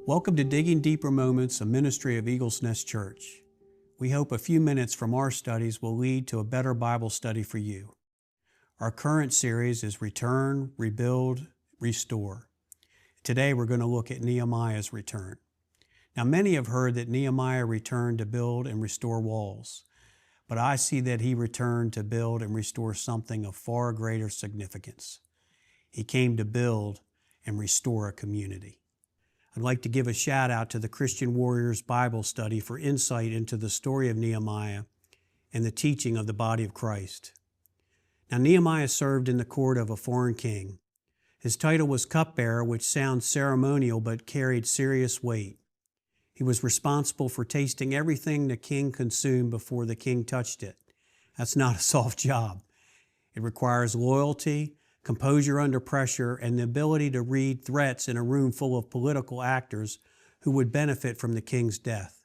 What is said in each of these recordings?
Welcome to Digging Deeper Moments, a ministry of Eagles Nest Church. We hope a few minutes from our studies will lead to a better Bible study for you. Our current series is Return, Rebuild, Restore. Today we're going to look at Nehemiah's return. Now many have heard that Nehemiah returned to build and restore walls, but I see that he returned to build and restore something of far greater significance. He came to build and restore a community. I'd like to give a shout out to the Christian Warriors Bible Study for insight into the story of Nehemiah and the teaching of the body of Christ. Now, Nehemiah served in the court of a foreign king. His title was cupbearer, which sounds ceremonial but carried serious weight. He was responsible for tasting everything the king consumed before the king touched it. That's not a soft job. It requires loyalty, composure under pressure, and the ability to read threats in a room full of political actors who would benefit from the king's death.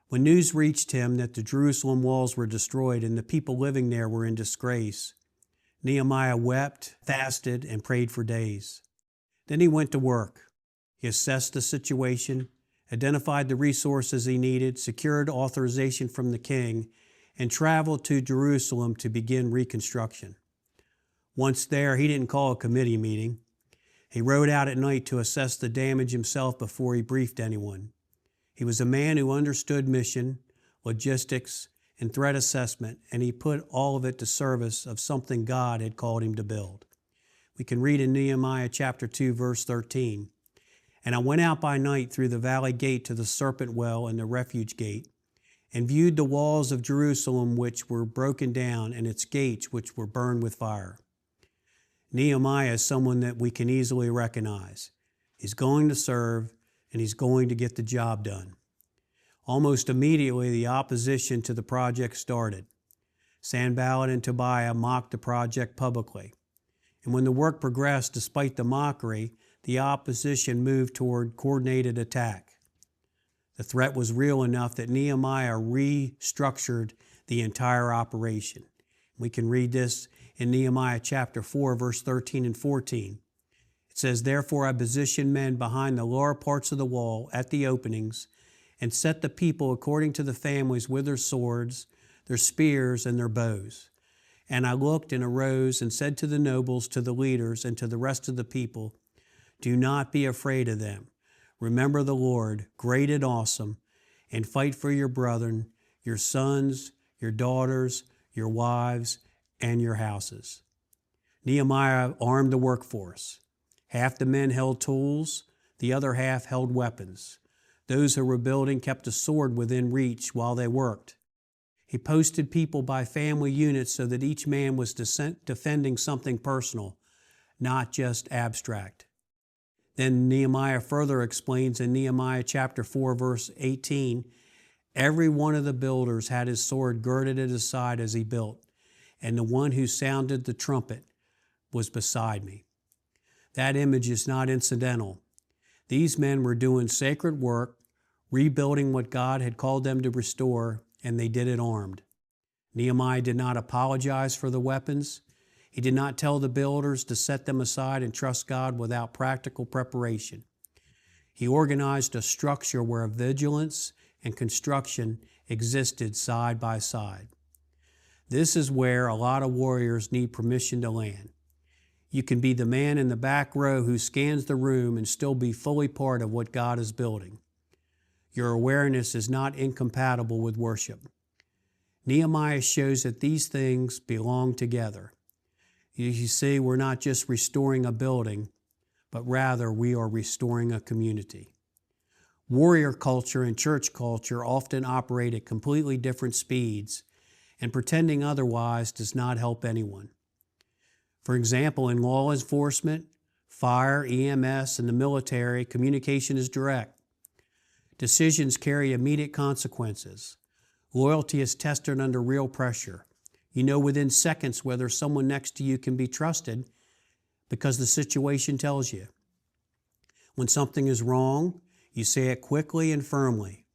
When news reached him that the Jerusalem walls were destroyed and the people living there were in disgrace, Nehemiah wept, fasted, and prayed for days. Then he went to work. He assessed the situation, identified the resources he needed, secured authorization from the king, and traveled to Jerusalem to begin reconstruction. Once there, he didn't call a committee meeting. He rode out at night to assess the damage himself before he briefed anyone. He was a man who understood mission, logistics, and threat assessment, and he put all of it to service of something God had called him to build. We can read in Nehemiah chapter 2, verse 13, "And I went out by night through the valley gate to the serpent well and the refuge gate, and viewed the walls of Jerusalem which were broken down, and its gates which were burned with fire." Nehemiah is someone that we can easily recognize. He's going to serve, and he's going to get the job done. Almost immediately, the opposition to the project started. Sanballat and Tobiah mocked the project publicly. And when the work progressed despite the mockery, the opposition moved toward coordinated attack. The threat was real enough that Nehemiah restructured the entire operation. We can read this in Nehemiah chapter 4, verse 13 and 14. It says, "Therefore I positioned men behind the lower parts of the wall at the openings, and set the people according to the families with their swords, their spears, and their bows. And I looked and arose and said to the nobles, to the leaders, and to the rest of the people, do not be afraid of them. Remember the Lord, great and awesome, and fight for your brethren, your sons, your daughters, your wives, and your houses." Nehemiah armed the workforce. Half the men held tools, the other half held weapons. Those who were building kept a sword within reach while they worked. He posted people by family units so that each man was defending something personal, not just abstract. Then Nehemiah further explains in Nehemiah chapter 4, verse 18, "Every one of the builders had his sword girded at his side as he built, and the one who sounded the trumpet was beside me." That image is not incidental. These men were doing sacred work, rebuilding what God had called them to restore, and they did it armed. Nehemiah did not apologize for the weapons. He did not tell the builders to set them aside and trust God without practical preparation. He organized a structure where vigilance and construction existed side by side. This is where a lot of warriors need permission to land. You can be the man in the back row who scans the room and still be fully part of what God is building. Your awareness is not incompatible with worship. Nehemiah shows that these things belong together. You see, we're not just restoring a building, but rather we are restoring a community. Warrior culture and church culture often operate at completely different speeds, and pretending otherwise does not help anyone. For example, in law enforcement, fire, EMS, and the military, communication is direct. Decisions carry immediate consequences. Loyalty is tested under real pressure. You know within seconds whether someone next to you can be trusted because the situation tells you. When something is wrong, you say it quickly and firmly.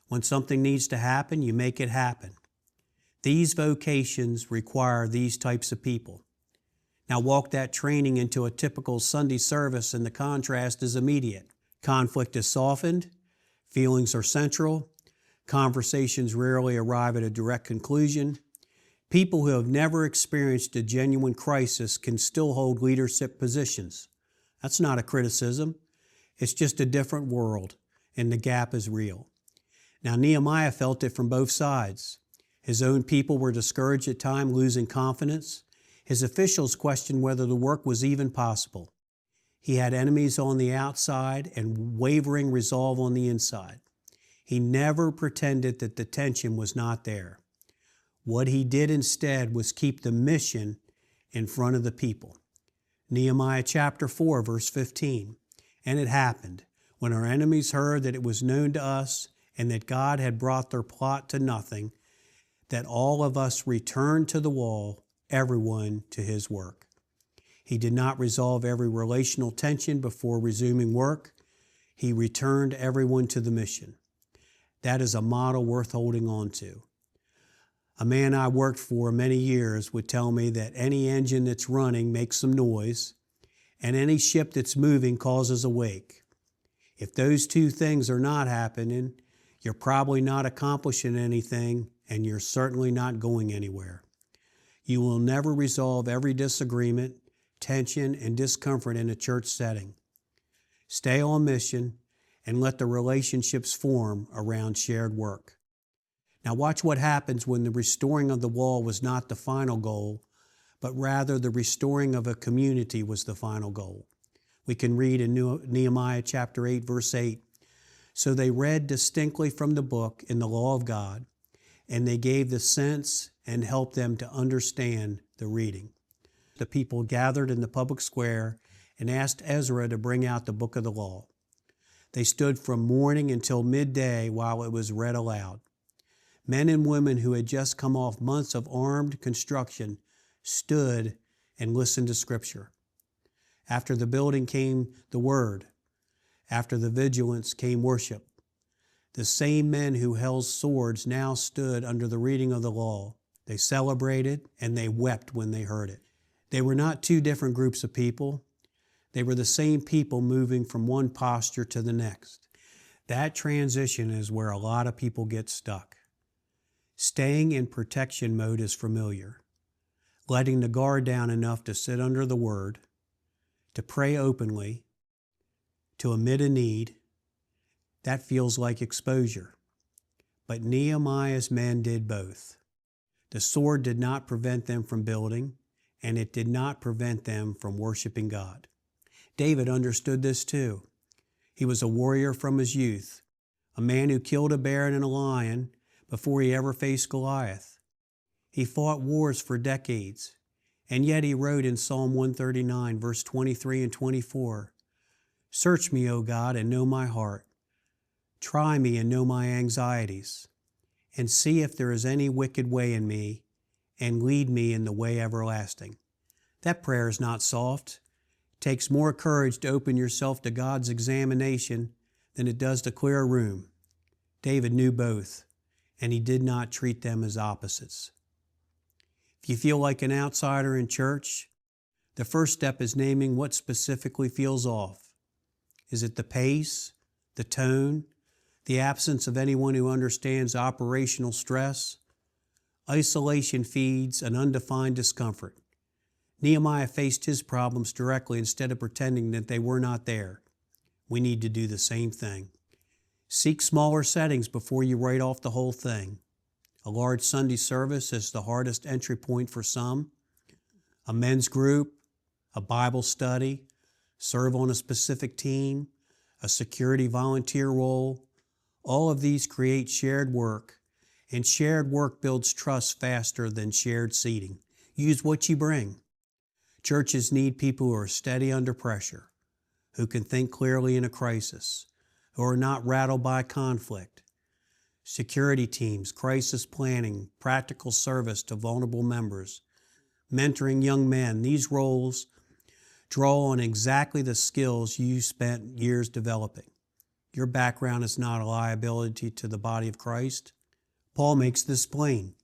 When something needs to happen, you make it happen. These vocations require these types of people. Now walk that training into a typical Sunday service and the contrast is immediate. Conflict is softened, feelings are central, conversations rarely arrive at a direct conclusion. People who have never experienced a genuine crisis can still hold leadership positions. That's not a criticism. It's just a different world, and the gap is real. Now, Nehemiah felt it from both sides. His own people were discouraged at times, losing confidence. His officials questioned whether the work was even possible. He had enemies on the outside and wavering resolve on the inside. He never pretended that the tension was not there. What he did instead was keep the mission in front of the people. Nehemiah chapter 4, verse 15. And it happened, when our enemies heard that it was known to us and that God had brought their plot to nothing, that all of us returned to the wall, everyone to his work. He did not resolve every relational tension before resuming work. He returned everyone to the mission. That is a model worth holding on to. A man I worked for many years would tell me that any engine that's running makes some noise, and any ship that's moving causes a wake. If those two things are not happening, you're probably not accomplishing anything, and you're certainly not going anywhere. You will never resolve every disagreement, tension, and discomfort in a church setting. Stay on mission and let the relationships form around shared work. Now watch what happens when the restoring of the wall was not the final goal, but rather the restoring of a community was the final goal. We can read in Nehemiah chapter 8, verse 8, "So they read distinctly from the book in the law of God, and they gave the sense and helped them to understand the reading." The people gathered in the public square and asked Ezra to bring out the book of the law. They stood from morning until midday while it was read aloud. Men and women who had just come off months of armed construction stood and listened to Scripture. After the building came the Word. After the vigilance came worship. The same men who held swords now stood under the reading of the law. They celebrated and they wept when they heard it. They were not two different groups of people. They were the same people moving from one posture to the next. That transition is where a lot of people get stuck. Staying in protection mode is familiar. Letting the guard down enough to sit under the Word, to pray openly, to admit a need, that feels like exposure. But Nehemiah's men did both. The sword did not prevent them from building, and it did not prevent them from worshiping God. David understood this too. He was a warrior from his youth, a man who killed a bear and a lion before he ever faced Goliath. He fought wars for decades, and yet he wrote in Psalm 139, verse 23 and 24, "Search me, O God, and know my heart. Try me and know my anxieties, and see if there is any wicked way in me, and lead me in the way everlasting." That prayer is not soft. It takes more courage to open yourself to God's examination than it does to clear a room. David knew both, and he did not treat them as opposites. If you feel like an outsider in church, the first step is naming what specifically feels off. Is it the pace, the tone, the absence of anyone who understands operational stress? Isolation feeds an undefined discomfort. Nehemiah faced his problems directly instead of pretending that they were not there. We need to do the same thing. Seek smaller settings before you write off the whole thing. A large Sunday service is the hardest entry point for some. A men's group, a Bible study, serve on a specific team, a security volunteer role, all of these create shared work, and shared work builds trust faster than shared seating. Use what you bring. Churches need people who are steady under pressure, who can think clearly in a crisis, who are not rattled by conflict. Security teams, crisis planning, practical service to vulnerable members, mentoring young men. These roles draw on exactly the skills you spent years developing. Your background is not a liability to the body of Christ. Paul makes this plain.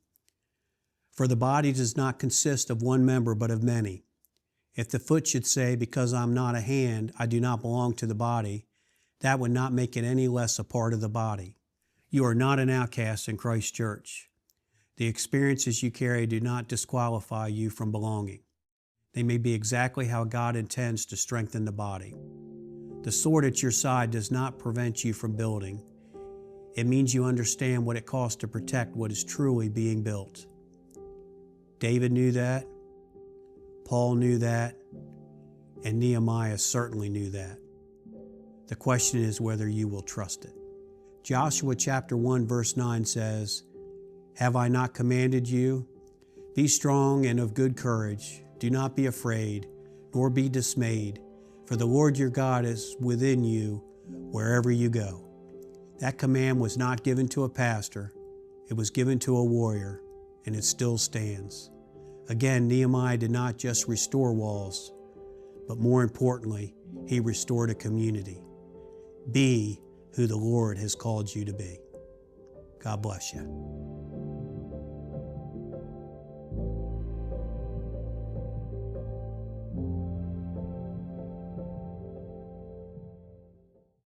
For the body does not consist of one member, but of many. If the foot should say, because I'm not a hand, I do not belong to the body, That would not make it any less a part of the body. You are not an outcast in Christ's church. The experiences you carry do not disqualify you from belonging. They may be exactly how God intends to strengthen the body. The sword at your side does not prevent you from building. It means you understand what it costs to protect what is truly being built. David knew that, Paul knew that, and Nehemiah certainly knew that. The question is whether you will trust it. Joshua chapter 1 verse 9 says, "Have I not commanded you? Be strong and of good courage. Do not be afraid, nor be dismayed, for the Lord your God is within you wherever you go." That command was not given to a pastor. It was given to a warrior, and it still stands. Again, Nehemiah did not just restore walls, but more importantly, he restored a community. Be who the Lord has called you to be. God bless you.